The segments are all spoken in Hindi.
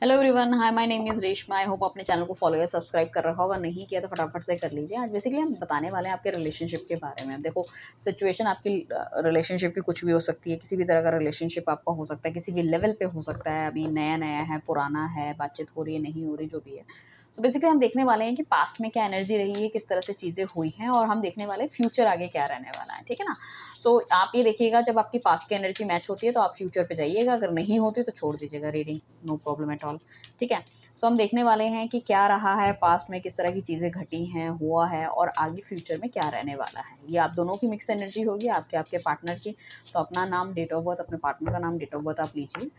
Hello everyone, hi my name is Reshma. I hope अपने चैनल को फॉलो या सब्सक्राइब कर रखा होगा। नहीं किया तो फटाफट से कर लीजिए। आज बेसिकली हम बताने वाले हैं आपके रिलेशनशिप के बारे में। देखो, सिचुएशन आपकी रिलेशनशिप की कुछ भी हो सकती है। किसी भी तरह का रिलेशनशिप आपका हो सकता है, किसी भी लेवल पे हो सकता है। अभी नया नया है, पुराना है, बातचीत हो रही है, नहीं हो रही, जो भी है। तो बेसिकली हम देखने वाले हैं कि पास्ट में क्या एनर्जी रही है, किस तरह से चीज़ें हुई हैं, और हम देखने वाले हैं फ्यूचर आगे क्या रहने वाला है। ठीक है ना? सो आप ये देखिएगा, जब आपकी पास्ट की एनर्जी मैच होती है तो आप फ्यूचर पे जाइएगा, अगर नहीं होती तो छोड़ दीजिएगा reading, no problem at all. ठीक है? सो हम देखने वाले हैं कि क्या रहा है पास्ट में, किस तरह की चीज़ें घटी हैं, हुआ है, और आगे फ्यूचर में क्या रहने वाला है। ये आप दोनों की मिक्स एनर्जी होगी, आपके आपके पार्टनर की। तो अपना नाम, डेट ऑफ बर्थ, अपने पार्टनर का नाम, डेट ऑफ बर्थ आप लीजिए।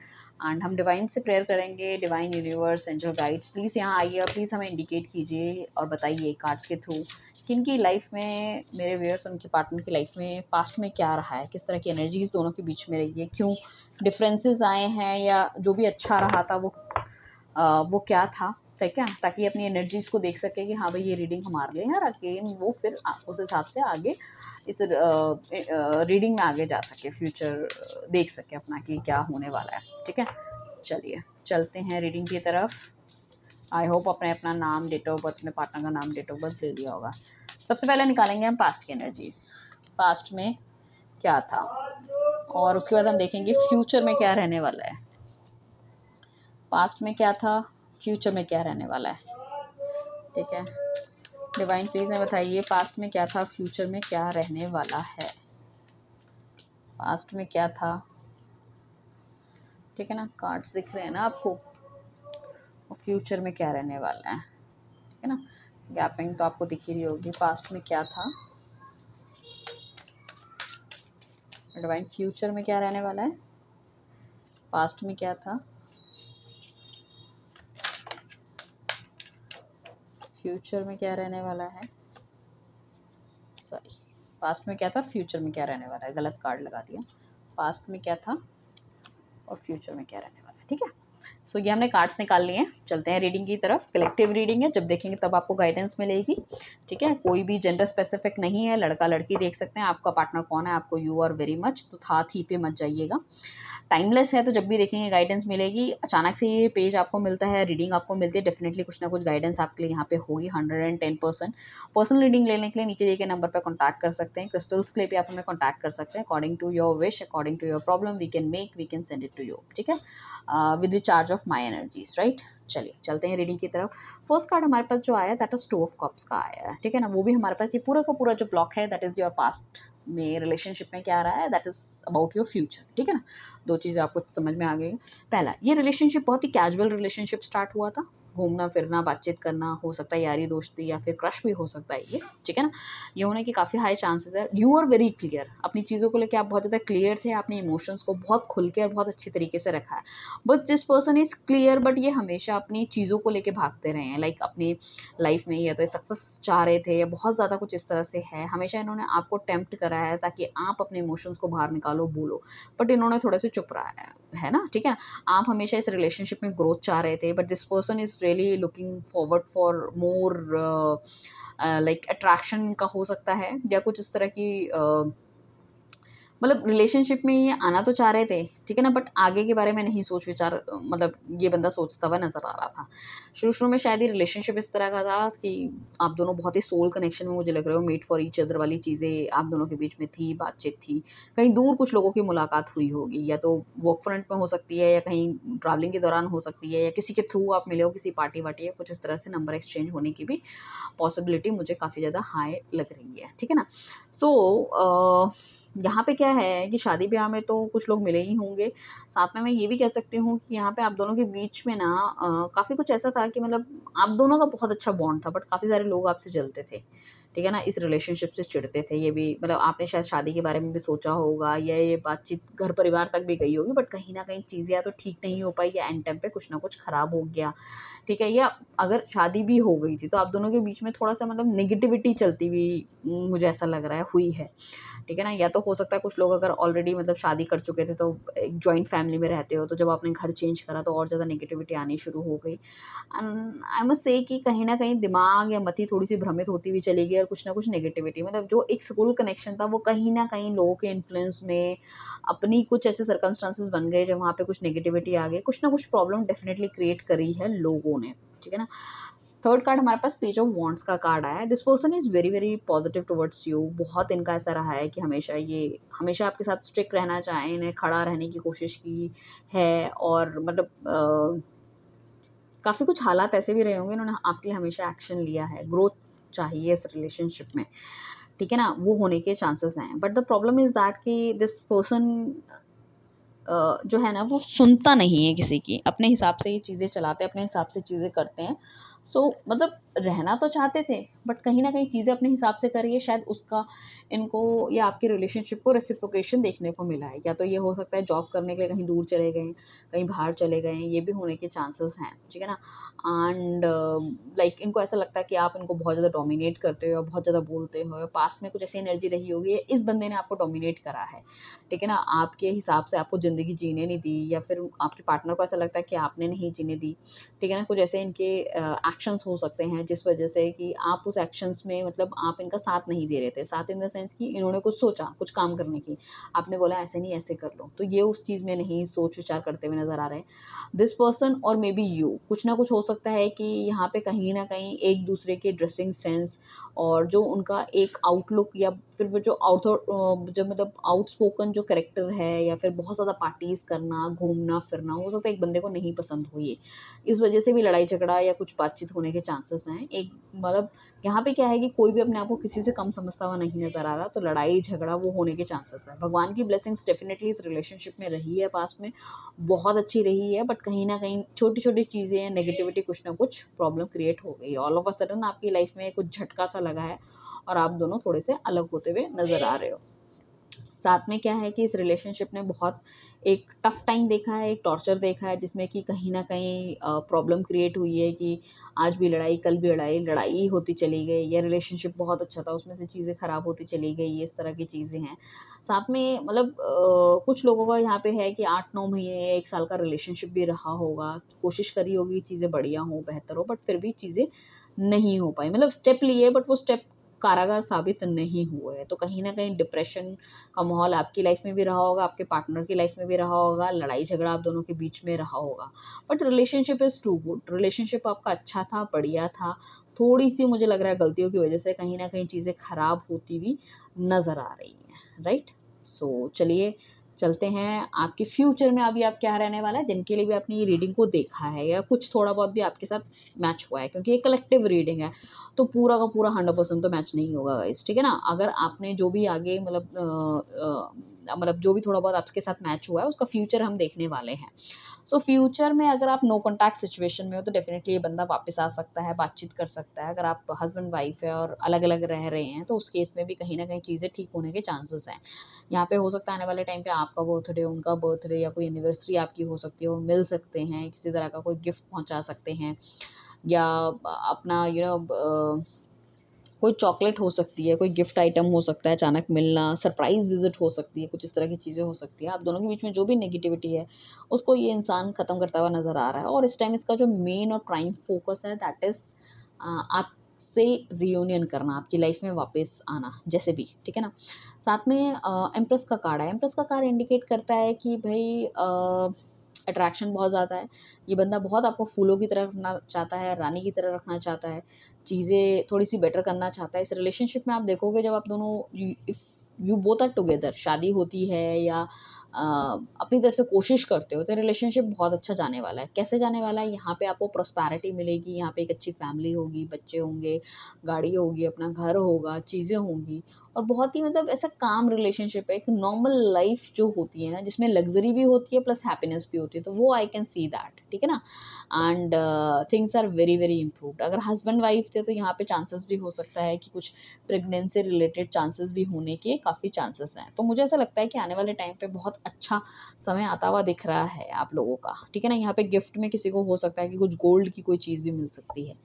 एंड हम डिवाइन से प्रेयर करेंगे। Divine universe, angel guides, please यहाँ आइए और प्लीज़ हमें इंडिकेट कीजिए और बताइए कार्ड्स के थ्रू किनकी लाइफ में, मेरे व्यूअर्स, उनके पार्टनर की लाइफ में पास्ट में क्या रहा है, किस तरह की एनर्जीज दोनों के बीच में रही है, क्यों डिफरेंसेस आए हैं, या जो भी अच्छा रहा था वो क्या था। ठीक है? ताकि अपनी एनर्जीज को देख सके कि हाँ भाई, ये रीडिंग हमारे लिए है, और अगेन वो फिर उस हिसाब से आगे इस रीडिंग में आगे जा सके, फ्यूचर देख सके अपना कि क्या होने वाला है। ठीक है? चलिए चलते हैं रीडिंग की तरफ। आई होप अपने अपना नाम, डेट ऑफ बर्थ, अपने पार्टनर का नाम, डेट ऑफ बर्थ ले लिया होगा। सबसे पहले निकालेंगे हम पास्ट की एनर्जीज। पास्ट में क्या था, और उसके बाद हम देखेंगे फ्यूचर में क्या रहने वाला है। पास्ट में क्या था, फ्यूचर में क्या रहने वाला है। ठीक है? डिवाइन प्लीज हमें बताइए, पास्ट में क्या था, फ्यूचर में क्या रहने वाला है। पास्ट में क्या था, ठीक है ना, कार्ड्स दिख रहे हैं ना आपको, और फ्यूचर में क्या रहने वाला है। ठीक है ना? गैपिंग तो आपको दिख ही रही होगी। पास्ट में क्या था, डिवाइन फ्यूचर में क्या रहने वाला है। पास्ट में क्या था, फ्यूचर में क्या रहने वाला है। सॉरी, पास्ट में क्या था, फ्यूचर में क्या रहने वाला है, गलत कार्ड लगा दिया। पास्ट में क्या था और फ्यूचर में क्या रहने वाला है। ठीक है? सो ये हमने कार्ड्स निकाल लिए हैं। चलते हैं रीडिंग की तरफ। कलेक्टिव रीडिंग है, जब देखेंगे तब आपको गाइडेंस मिलेगी। ठीक है? कोई भी जेंडर स्पेसिफिक नहीं है, लड़का लड़की देख सकते हैं। आपका पार्टनर कौन है, आपको यू आर वेरी मच, तो था थी पे मत जाइएगा। टाइमलेस है, तो जब भी देखेंगे गाइडेंस मिलेगी। अचानक से ये पेज आपको मिलता है, रीडिंग आपको मिलती है, डेफिनेटली कुछ ना कुछ गाइडेंस आपके लिए यहाँ पे होगी। 110%। पर्सनल रीडिंग लेने के लिए नीचे दिए गए नंबर पर कॉन्टैक्ट कर सकते हैं। क्रिस्टल्स के लिए भी आप हमें कॉन्टैक्ट कर सकते हैं। According to your wish, according to your problem, we can send it to you. ठीक है? With the charge of my energies, right? चलिए चलते हैं रीडिंग की तरफ। फर्स्ट कार्ड हमारे पास जो आया, that is two of cups का आया है। ठीक है ना? वो भी हमारे पास ये पूरा का पूरा जो ब्लॉक है, दैट इज योर पास्ट में रिलेशनशिप में क्या रहा है, that is about your future. ठीक है ना? दो चीज़ें आपको समझ में आ गई। पहला, ये रिलेशनशिप बहुत ही कैजुअल रिलेशनशिप स्टार्ट हुआ था। घूमना फिरना, बातचीत करना, हो सकता है यारी दोस्ती या फिर क्रश भी हो सकता है ये। ठीक है ना? ये होने के काफ़ी हाई चांसेस है। यू आर वेरी क्लियर, अपनी चीज़ों को लेकर आप बहुत ज़्यादा क्लियर थे। आपने इमोशंस को बहुत खुल के और बहुत अच्छी तरीके से रखा है। But this person is clear, but ये हमेशा अपनी चीज़ों को लेके भागते रहे हैं। लाइक अपनी लाइफ में या तो सक्सेस चाह रहे थे, या बहुत ज़्यादा कुछ इस तरह से है। हमेशा इन्होंने आपको टेम्प्ट करा है ताकि आप अपने इमोशंस को बाहर निकालो, बोलो। बट इन्होंने थोड़े से चुप रहा है ना? ठीक है? आप हमेशा इस रिलेशनशिप में ग्रोथ चाह रहे थे, but this person is really looking forward for more, like attraction का हो सकता है, या कुछ इस तरह की मतलब रिलेशनशिप में ये आना तो चाह रहे थे। ठीक है ना? बट आगे के बारे में नहीं सोच विचार, मतलब ये बंदा सोचता हुआ नज़र आ रहा था। शुरू-शुरू में शायद ये रिलेशनशिप इस तरह का था कि आप दोनों बहुत ही सोल कनेक्शन में मुझे लग रहे हो, मेड फॉर ईच अदर वाली चीज़ें आप दोनों के बीच में थी, बातचीत थी। कहीं दूर कुछ लोगों की मुलाकात हुई होगी, या तो वर्क फ्रंट में हो सकती है, या कहीं ट्रैवलिंग के दौरान हो सकती है, या किसी के थ्रू आप मिले हो, किसी पार्टी-वार्टी, या कुछ इस तरह से नंबर एक्सचेंज होने की भी पॉसिबिलिटी मुझे काफ़ी ज़्यादा हाई लग रही है। ठीक है ना? सो यहाँ पे क्या है कि शादी-ब्याह में तो कुछ लोग मिले ही होंगे। साथ में मैं ये भी कह सकती हूँ कि यहाँ पे आप दोनों के बीच में ना काफ़ी कुछ ऐसा था कि मतलब आप दोनों का बहुत अच्छा बॉन्ड था, बट काफ़ी सारे लोग आपसे जलते थे। ठीक है ना? इस रिलेशनशिप से चिढ़ते थे। ये भी मतलब आपने शायद शादी के बारे में भी सोचा होगा, या ये बातचीत घर परिवार तक भी गई होगी, बट कहीं न कहीं चीज़ें या तो ठीक नहीं हो पाई, या एंड टाइम पे कुछ ना कुछ खराब हो गया। ठीक है? या अगर शादी भी हो गई थी, तो आप दोनों के बीच में थोड़ा-सा मतलब नेगेटिविटी चलती हुई मुझे ऐसा लग रहा है, हुई है। ठीक है ना? या तो हो सकता है कुछ लोग अगर ऑलरेडी मतलब शादी कर चुके थे, तो एक जॉइंट फैमिली में रहते हो, तो जब आपने घर चेंज करा तो और ज़्यादा नेगेटिविटी आनी शुरू हो गई। एंड आई मस्ट से कि कहीं न कहीं दिमाग या मति थोड़ी-सी भ्रमित होती हुई चली गई, और कुछ ना कुछ नेगेटिविटी, मतलब जो एक स्कूल कनेक्शन था वो कहीं न कहीं लोगों के इन्फ्लुएंस में अपनी कुछ ऐसे सर्कमस्टांसेस बन गए जब वहाँ पे कुछ नेगेटिविटी आ गई, कुछ ना कुछ प्रॉब्लम डेफ़िनेटली क्रिएट करी है लोगों ने, ठीक है ना? थर्ड कार्ड हमारे पास पेज ऑफ वॉन्ड्स का कार्ड आया है। This person is very very positive towards you. बहुत इनका ऐसा रहा है कि हमेशा आपके साथ स्टिक रहना चाहें, इन्हें खड़ा रहने की कोशिश की है, और मतलब काफ़ी कुछ हालात ऐसे भी रहे होंगे, इन्होंने आपके लिए हमेशा एक्शन लिया है। ग्रोथ चाहिए इस रिलेशनशिप में, ठीक है ना? वो होने के चांसेस हैं, but the problem is that कि दिस पर्सन जो है ना वो सुनता नहीं है किसी की, अपने हिसाब से ये चीज़ें चलाते हैं, अपने हिसाब से चीज़ें करते हैं। सो मतलब रहना तो चाहते थे, बट कहीं न कहीं चीज़ें अपने हिसाब से करिए, शायद उसका इनको या आपकी रिलेशनशिप को रेसिप्रोकेशन देखने को मिला है। या तो ये हो सकता है जॉब करने के लिए कहीं दूर चले गए, कहीं बाहर चले गए, ये भी होने के चांसेस हैं, ठीक है ना? एंड लाइक इनको ऐसा लगता है कि आप इनको बहुत ज़्यादा डोमिनेट करते हो, बहुत ज़्यादा बोलते हो, पास्ट में कुछ ऐसी एनर्जी रही होगी, इस बंदे ने आपको डोमिनेट करा है, ठीक है ना? आपके हिसाब से आपको ज़िंदगी जीने नहीं दी, या फिर आपके पार्टनर को ऐसा लगता है कि आपने नहीं जीने दी, ठीक है ना? कुछ ऐसे इनके एक्शंस हो सकते हैं जिस वजह से कि आप उस एक्शंस में मतलब आप इनका साथ नहीं दे रहे थे। साथ इन द सेंस कि इन्होंने कुछ सोचा, कुछ काम करने की, आपने बोला ऐसे नहीं ऐसे कर लो, तो ये उस चीज़ में नहीं सोच-विचार करते हुए नज़र आ रहे हैं। दिस पर्सन और मे बी यू, कुछ ना कुछ हो सकता है कि यहाँ पे कहीं न कहीं एक-दूसरे के ड्रेसिंग सेंस और जो उनका एक आउटलुक, या फिर वो जो जो मतलब आउटस्पोकन जो कैरेक्टर है, या फिर बहुत ज़्यादा पार्टीज़ करना, घूमना-फिरना, हो सकता है एक बंदे को नहीं पसंद हो ये। इस वजह से भी लड़ाई-झगड़ा या कुछ बातचीत होने के चांसेस हैं। एक मतलब यहाँ पे क्या है कि कोई भी अपने आप को किसी से कम समझता हुआ नहीं नज़र आ रहा, तो लड़ाई-झगड़ा वो होने के चांसेस हैं। भगवान की ब्लेसिंग्स डेफ़िनिटली इस रिलेशनशिप में रही है पास्ट में, बहुत अच्छी रही है, बट कहीं न कहीं छोटी-छोटी चीज़ें, नेगेटिविटी कुछ ना कुछ प्रॉब्लम क्रिएट हो गई है। ऑल ऑफ अ सडन आपकी लाइफ़ में कुछ झटका-सा लगा है और आप दोनों थोड़े से अलग होते हुए नज़र आ रहे हो। साथ में क्या है कि इस रिलेशनशिप ने बहुत एक टफ टाइम देखा है, एक टॉर्चर देखा है, जिसमें कि कहीं न कहीं प्रॉब्लम क्रिएट हुई है कि आज भी लड़ाई, कल भी लड़ाई, लड़ाई ही होती चली गई। ये रिलेशनशिप बहुत अच्छा था, उसमें से चीज़ें खराब होती चली गई, इस तरह की चीज़ें हैं। साथ में मतलब कुछ लोगों का यहाँ पे है कि 8-9 महीने या 1 साल का रिलेशनशिप भी रहा होगा, कोशिश करी होगी चीज़ें बढ़िया हों, बेहतर हो, बट फिर भी चीज़ें नहीं हो पाई। मतलब स्टेप लिए, बट वो स्टेप कारागार साबित नहीं हुए। तो कहीं न कहीं डिप्रेशन का माहौल आपकी लाइफ में भी रहा होगा, आपके पार्टनर की लाइफ में भी रहा होगा, लड़ाई-झगड़ा आप दोनों के बीच में रहा होगा। But relationship is too good, relationship आपका अच्छा था, बढ़िया था। थोड़ी-सी मुझे लग रहा है गलतियों की वजह से कहीं न कहीं चीज़ें खराब होती हुई नज़र आ रही हैं, राइट? सो चलिए चलते हैं आपके फ्यूचर में अभी आप क्या रहने वाला है, जिनके लिए भी आपने ये रीडिंग को देखा है या कुछ थोड़ा बहुत भी आपके साथ मैच हुआ है, क्योंकि ये कलेक्टिव रीडिंग है। तो पूरा का पूरा 100% तो मैच नहीं होगा गाइस, ठीक है ना? अगर आपने जो भी आगे मतलब जो भी थोड़ा बहुत आपके साथ मैच हुआ है, उसका फ्यूचर हम देखने वाले हैं। सो फ्यूचर में अगर आप नो कॉन्टैक्ट सिचुएशन में हो, तो डेफ़िनेटली ये बंदा वापस आ सकता है, बातचीत कर सकता है। अगर आप हस्बैंड-वाइफ है और अलग-अलग रह रहे हैं, तो उस केस में भी कहीं न कहीं चीज़ें ठीक होने के चांसेस हैं। यहाँ पे हो सकता है आने वाले टाइम पे आपका बर्थडे, उनका बर्थडे या कोई एनिवर्सरी आपकी हो सकती है, वो मिल सकते हैं, किसी तरह का कोई गिफ्ट पहुँचा सकते हैं, या अपना कोई चॉकलेट हो सकती है, कोई गिफ्ट आइटम हो सकता है, अचानक मिलना, सरप्राइज़ विज़िट हो सकती है, कुछ इस तरह की चीज़ें हो सकती हैं। आप दोनों के बीच में जो भी नेगेटिविटी है, उसको ये इंसान ख़त्म करता हुआ नज़र आ रहा है, और इस टाइम इसका जो मेन और प्राइम फ़ोकस है दैट इज़ आपसे रियूनियन करना, आपकी लाइफ़ में वापस आना, जैसे भी, ठीक है ना? साथ में एम्प्रेस का कार्ड है। एम्प्रेस का कार्ड इंडिकेट करता है कि भई अट्रैक्शन बहुत ज़्यादा है। ये बंदा बहुत आपको फूलों की तरह रखना चाहता है, रानी की तरह रखना चाहता है। चीज़ें थोड़ी-सी बेटर करना चाहता है। इस रिलेशनशिप में आप देखोगे जब आप दोनों if you both are together, शादी होती है या अपनी तरफ से कोशिश करते हो, तो रिलेशनशिप बहुत अच्छा जाने वाला है। कैसे जाने वाला है? यहाँ पे आपको प्रॉस्पेरिटी मिलेगी, यहाँ पे एक अच्छी फैमिली होगी, बच्चे होंगे, गाड़ी होगी, अपना घर होगा, चीज़ें होंगी, और बहुत ही मतलब ऐसा काम रिलेशनशिप है, एक नॉर्मल लाइफ़ जो होती है ना, जिसमें लग्ज़री भी होती है प्लस हैप्पीनेस भी होती है, तो वो आई कैन सी दैट, ठीक है ना? And things are very, very improved. अगर हस्बैंड-वाइफ थे, तो यहाँ पे चांसेस भी हो सकता है कि कुछ प्रेगनेंसी रिलेटेड चांसेस भी होने के काफ़ी चांसेस हैं। तो मुझे ऐसा लगता है कि आने वाले टाइम पे बहुत अच्छा समय आता हुआ दिख रहा है आप लोगों का, ठीक है ना? यहाँ पे गिफ्ट में किसी को हो सकता है कि कुछ गोल्ड की कोई चीज़ भी मिल सकती है।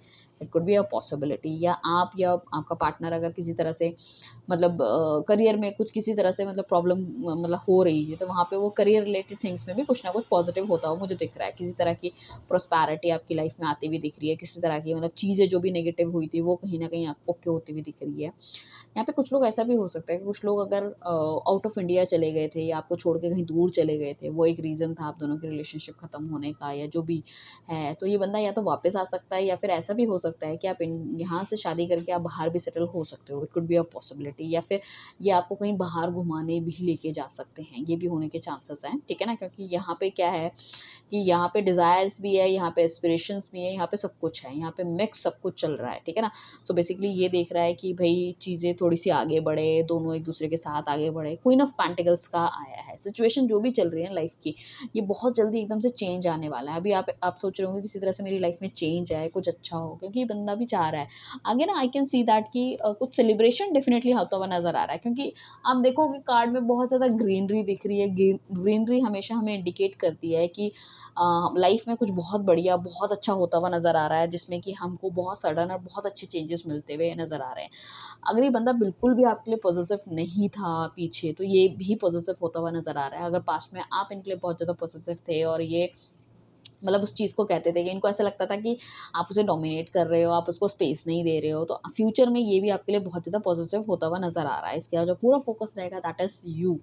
It could be a possibility, या आप या आपका पार्टनर अगर किसी तरह से मतलब करियर में कुछ किसी तरह से मतलब प्रॉब्लम मतलब हो रही है, तो वहाँ पे वो करियर रिलेटेड थिंग्स में भी कुछ ना कुछ पॉजिटिव होता हुआ मुझे दिख रहा है। किसी तरह की प्रॉस्पेरिटी आपकी लाइफ में आती हुई दिख रही है, किसी तरह की मतलब चीज़ें जो भी नेगेटिव हुई थी वो कहीं न कहीं ओके होती हुई दिख रही है। यहाँ पे कुछ लोग ऐसा भी हो सकता है कि कुछ लोग अगर आउट ऑफ इंडिया चले गए थे या आपको छोड़ के कहीं दूर चले गए थे, वो एक रीज़न था आप दोनों की रिलेशनशिप ख़त्म होने का या जो भी है। तो ये बंदा या तो वापस आ सकता है या फिर ऐसा भी हो सकता है कि आप इन यहाँ से शादी करके आप बाहर भी सेटल हो सकते हो। It could be a possibility, या फिर ये आपको कहीं बाहर घुमाने भी लेके जा सकते हैं, ये भी होने के चांसेस हैं, ठीक है ना? क्योंकि यहाँ पे क्या है कि यहाँ पे डिज़ायर्स भी है, यहाँ पे एस्पिरेशंस भी है, यहाँ पे सब कुछ है, यहाँ पे मिक्स सब कुछ चल रहा है, ठीक है ना? सो बेसिकली ये देख रहा है कि भई चीज़ें थोड़ी-सी आगे बढ़े, दोनों एक-दूसरे के साथ आगे बढ़े। क्वीन ऑफ पेंटिकल्स का आया है। सिचुएशन जो भी चल रही है लाइफ़ की, ये बहुत जल्दी एकदम से चेंज आने वाला है। अभी आप सोच रहे होंगे किसी तरह से मेरी लाइफ़ में चेंज आए, कुछ अच्छा हो, क्योंकि ये बंदा भी चाह रहा है। आगे ना आई कैन सी दैट कि कुछ सेलिब्रेशन डेफिनिटली होता हुआ नज़र आ रहा है, क्योंकि आप देखोगे कार्ड में बहुत ज़्यादा ग्रीनरी दिख रही है। ग्रीनरी हमेशा हमें इंडिकेट करती है कि लाइफ में कुछ बहुत बढ़िया, बहुत अच्छा होता हुआ नज़र आ रहा है, जिसमें कि हमको बहुत सडन और बहुत अच्छे चेंजेस मिलते हुए नज़र आ रहे हैं। अगर ये बंदा बिल्कुल भी आपके लिए पॉज़ेसिव नहीं था पीछे, तो ये भी पॉज़ेसिव होता हुआ नज़र आ रहा है। अगर पास्ट में आप इनके लिए बहुत ज़्यादा पॉज़ेसिव थे और ये मतलब उस चीज़ को कहते थे कि इनको ऐसा लगता था कि आप उसे डोमिनेट कर रहे हो, आप उसको स्पेस नहीं दे रहे हो, तो फ्यूचर में ये भी आपके लिए बहुत ज़्यादा पॉज़िटिव होता हुआ नज़र आ रहा है। इसके जो पूरा फ़ोकस रहेगा दैट इज़ यू,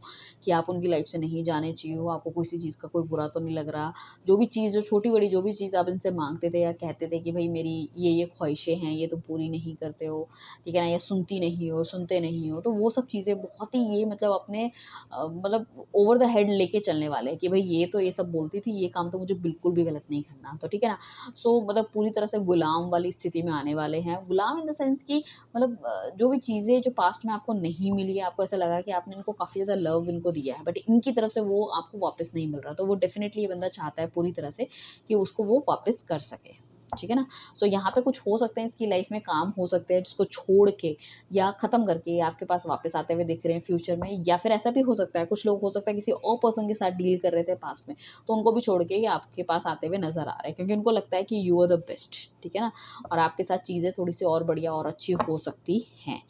कि आप उनकी लाइफ़ से नहीं जाने चाहिए हो, आपको किसी चीज़ का कोई बुरा तो नहीं लग रहा। जो भी चीज़, जो छोटी-बड़ी जो भी चीज़ आप इनसे माँगते थे या कहते थे कि भई मेरी ये ख़्वाहिशें हैं, ये तुम पूरी नहीं करते हो, ठीक है ना? या सुनती नहीं हो, सुनते नहीं हो, तो वो सब चीज़ें बहुत ही ये मतलब अपने मतलब ओवर द हेड लेके चलने वाले हैं कि भई ये तो ये सब बोलती थी, ये काम तो मुझे बिल्कुल भी गलत नहीं करना। तो ठीक है ना? सो मतलब पूरी तरह से गुलाम वाली स्थिति में आने वाले हैं। गुलाम इन द सेंस कि मतलब जो भी चीज़ें जो पास्ट में आपको नहीं मिली है, आपको ऐसा लगा कि आपने इनको काफ़ी ज़्यादा लव इनको दिया है, बट इनकी तरफ से वो आपको वापस नहीं मिल रहा। तो वो डेफ़िनिटली ये बंदा चाहता है पूरी तरह से कि उसको वो वापस कर सके। ठीक है ना? सो यहाँ पे कुछ हो सकते हैं इसकी लाइफ़ में, काम हो सकते हैं जिसको छोड़ के या ख़त्म करके आपके पास वापस आते हुए दिख रहे हैं फ्यूचर में, या फिर ऐसा भी हो सकता है कुछ लोग हो सकता है किसी और पर्सन के साथ डील कर रहे थे पास्ट में, तो उनको भी छोड़ के ये आपके पास आते हुए नज़र आ रहे हैं, क्योंकि उनको लगता है कि यू आर द बेस्ट, ठीक है ना? और आपके साथ चीज़ें थोड़ी-सी और बढ़िया और अच्छी हो सकती हैं।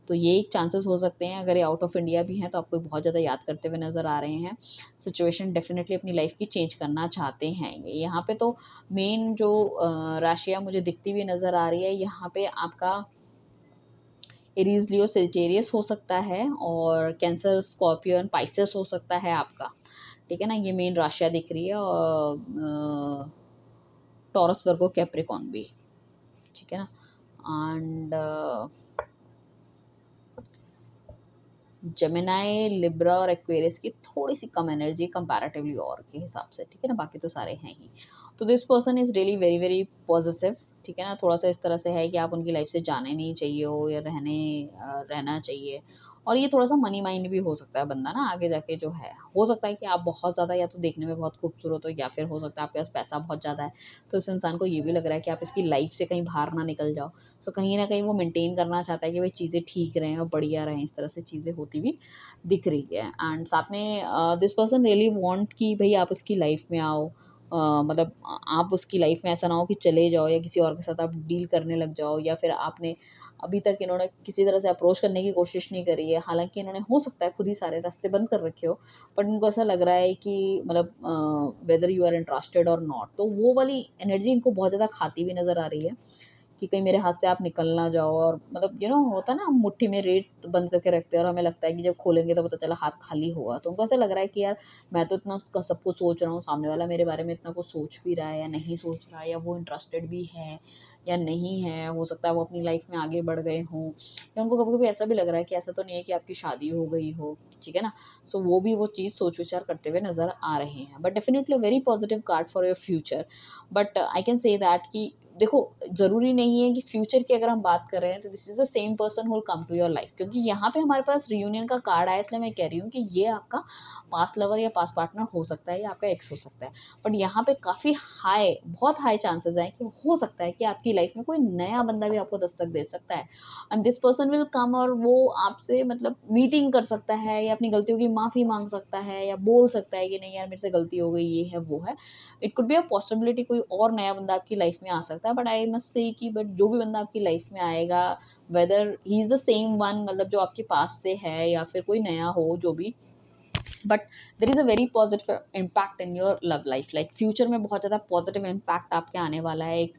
तो ये एक चांसेस हो सकते हैं। अगर ये आउट ऑफ इंडिया भी हैं तो आपको बहुत ज़्यादा याद करते हुए नज़र आ रहे हैं। सिचुएशन डेफ़िनिटली अपनी लाइफ़ की चेंज करना चाहते हैं ये। यहाँ पे तो मेन जो राशियाँ मुझे दिखती हुई नज़र आ रही है, यहाँ पे आपका एरीज़, लियो, सेजिटेरियस हो सकता है और कैंसर, स्कॉर्पियो एंड पाइसेस हो सकता है आपका, ठीक है ना? ये मेन राशियाँ दिख रही है, और टॉरस, वर्गो, कैप्रिकॉर्न भी, ठीक है ना? एंड जेमिनी, लिब्रा और एक्वेरियस की थोड़ी-सी कम एनर्जी कंपैरेटिवली और के हिसाब से, ठीक है ना? बाकी तो सारे हैं ही। तो this person is really very, very possessive, ठीक है ना? थोड़ा-सा इस तरह से है कि आप उनकी लाइफ़ से जाने नहीं चाहिए हो या रहना चाहिए। और ये थोड़ा-सा मनी माइंड भी हो सकता है बंदा ना आगे जाके जो है। हो सकता है कि आप बहुत ज़्यादा या तो देखने में बहुत खूबसूरत हो, या फिर हो सकता है आपके पास पैसा बहुत ज़्यादा है। तो इस इंसान को ये भी लग रहा है कि आप इसकी लाइफ़ से कहीं बाहर ना निकल जाओ। सो कहीं न कहीं वो मेंटेन करना चाहता है कि भाई चीज़ें ठीक रहें और बढ़िया रहें, इस तरह से चीज़ें होती हुई दिख रही है। एंड साथ में दिस पर्सन रियली वांट कि भई आप उसकी लाइफ़ में आओ। मतलब आप उसकी लाइफ़ में ऐसा ना हो कि चले जाओ या किसी और के साथ आप डील करने लग जाओ, या फिर आपने अभी तक इन्होंने किसी तरह से अप्रोच करने की कोशिश नहीं करी है। हालाँकि इन्होंने हो सकता है खुद ही सारे रास्ते बंद कर रखे हो, बट इनको ऐसा लग रहा है कि मतलब वेदर यू आर इंटरेस्टेड और नॉट, तो वो वाली एनर्जी इनको बहुत ज़्यादा खाती हुई नज़र आ रही है कि कहीं मेरे हाथ से आप निकल ना जाओ। और मतलब होता है ना, हम मुट्ठी में रेत बंद करके रखते हैं और हमें लगता है कि जब खोलेंगे तो पता चला हाथ खाली होगा। तो उनको ऐसा लग रहा है कि यार मैं तो इतना उसका सब कुछ सोच रहा हूँ, सामने वाला मेरे बारे में इतना कुछ सोच भी रहा है या नहीं सोच रहा है, या वो इंटरेस्टेड भी है या नहीं है। हो सकता है वो अपनी लाइफ में आगे बढ़ गए हों, या उनको कभी-कभी ऐसा भी लग रहा है कि ऐसा तो नहीं है कि आपकी शादी हो गई हो, ठीक है ना? सो वो भी वो चीज़ सोच विचार करते हुए नज़र आ रहे हैं। But definitely a very positive card for your future. But I can say that कि देखो, ज़रूरी नहीं है कि फ्यूचर की अगर हम बात कर रहे हैं तो this is the same person who will come to your life, क्योंकि यहाँ पे हमारे पास रियूनियन का कार्ड आया, इसलिए मैं कह रही हूँ कि ये आपका पास्ट लवर या पास्ट पार्टनर हो सकता है या आपका एक्स हो सकता है। बट यहाँ पे काफ़ी बहुत हाई चांसेस हैं कि हो सकता है कि आपकी लाइफ में कोई नया बंदा भी आपको दस्तक दे सकता है, and this person will come, और वो आपसे मतलब मीटिंग कर सकता है या अपनी गलतियों की माफ़ी मांग सकता है या बोल सकता है कि नहीं यार मेरे से गलती हो गई, ये है वो है। It could be a possibility कोई और नया बंदा आपकी लाइफ में आ सकता है, बट आई मस्ट से कि बट जो भी बंदा आपकी लाइफ में आएगा, weather he is the same one, मतलब जो आपके पास से है या फिर कोई नया हो जो भी, but there is a very positive impact in your love life, like future में बहुत ज़्यादा पॉजिटिव इम्पैक्ट आपके आने वाला है। एक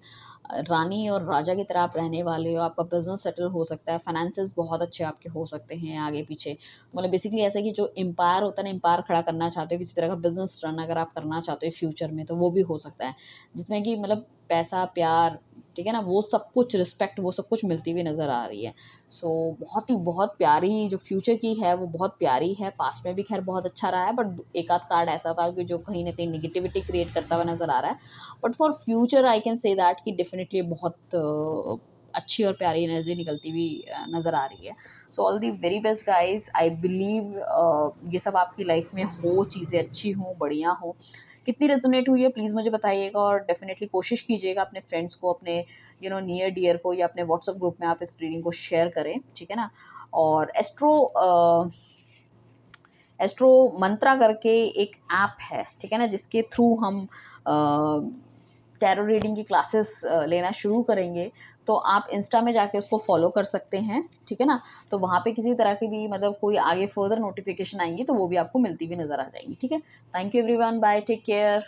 रानी और राजा की तरह आप रहने वाले हो, आपका बिजनेस सेटल हो सकता है, फाइनेंसेस बहुत अच्छे आपके हो सकते हैं आगे पीछे। मतलब बेसिकली ऐसा है कि जो एम्पायर होता है ना, एम्पायर खड़ा करना चाहते हो, किसी तरह का बिजनेस रन अगर आप करना चाहते हो फ्यूचर में, तो वो भी हो सकता है, जिसमें कि मतलब पैसा, प्यार, ठीक है ना, वो सब कुछ, रिस्पेक्ट, वो सब कुछ मिलती हुई नज़र आ रही है। सो बहुत प्यारी जो फ्यूचर की है वो बहुत प्यारी है। पास्ट में भी खैर बहुत अच्छा रहा है, बट एक आध कार्ड ऐसा था कि जो कहीं न कहीं नेगेटिविटी क्रिएट करता हुआ नज़र आ रहा है। But for future I can say that कि डेफ़िनिटली बहुत अच्छी और प्यारी एनर्जी निकलती हुई नज़र आ रही है। So all the very best guys, I believe ये सब आपकी लाइफ में हो, चीज़ें अच्छी हों, बढ़िया हों। कितनी रेज़ोनेट हुई है प्लीज़ मुझे बताइएगा, और डेफ़िनिटली कोशिश कीजिएगा अपने फ्रेंड्स को, अपने नियर डियर को या अपने व्हाट्सएप ग्रुप में आप इस रीडिंग को शेयर करें, ठीक है ना? और एस्ट्रो मंत्रा करके एक ऐप है, ठीक है ना, जिसके थ्रू हम टैरो रीडिंग की क्लासेस लेना शुरू करेंगे। तो आप इंस्टा में जाके उसको फॉलो कर सकते हैं, ठीक है ना? तो वहाँ पे किसी तरह की भी मतलब कोई आगे फर्दर नोटिफिकेशन आएंगी तो वो भी आपको मिलती हुई नज़र आ जाएंगी, ठीक है? Thank you everyone, bye, take care.